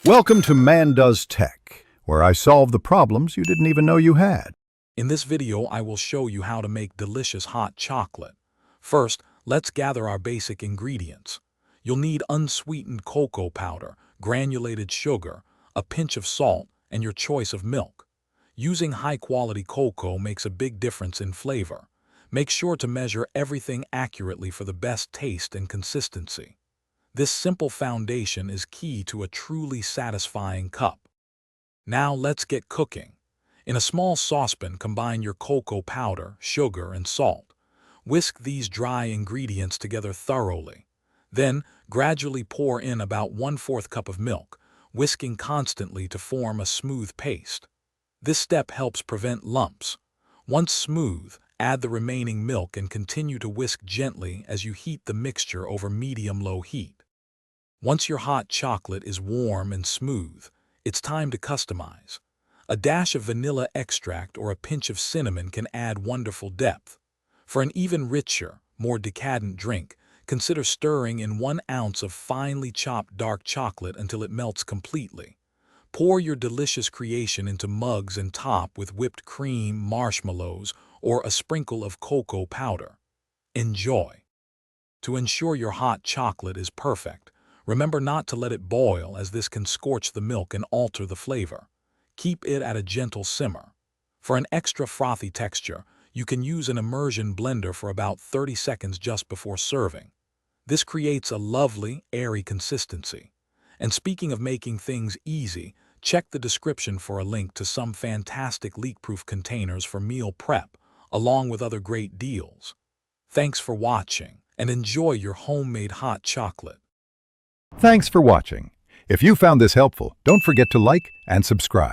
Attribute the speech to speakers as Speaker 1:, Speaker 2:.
Speaker 1: Welcome to Man Does Tech, where I solve the problems you didn't even know you had.
Speaker 2: In this video, I will show you how to make delicious hot chocolate. First, let's gather our basic ingredients. You'll need unsweetened cocoa powder, granulated sugar, a pinch of salt, and your choice of milk. Using high-quality cocoa makes a big difference in flavor. Make sure to measure everything accurately for the best taste and consistency. This simple foundation is key to a truly satisfying cup. Now let's get cooking. In a small saucepan, combine your cocoa powder, sugar, and salt. Whisk these dry ingredients together thoroughly. Then, gradually pour in about 1/4 cup of milk, whisking constantly to form a smooth paste. This step helps prevent lumps. Once smooth, add the remaining milk and continue to whisk gently as you heat the mixture over medium-low heat. Once your hot chocolate is warm and smooth, it's time to customize. A dash of vanilla extract or a pinch of cinnamon can add wonderful depth. For an even richer, more decadent drink, consider stirring in 1 ounce of finely chopped dark chocolate until it melts completely. Pour your delicious creation into mugs and top with whipped cream, marshmallows, or a sprinkle of cocoa powder. Enjoy! To ensure your hot chocolate is perfect, remember not to let it boil, as this can scorch the milk and alter the flavor. Keep it at a gentle simmer. For an extra frothy texture, you can use an immersion blender for about 30 seconds just before serving. This creates a lovely, airy consistency. And speaking of making things easy, check the description for a link to some fantastic leak-proof containers for meal prep, along with other great deals. Thanks for watching, and enjoy your homemade hot chocolate.
Speaker 1: Thanks for watching. If you found this helpful, don't forget to like and subscribe.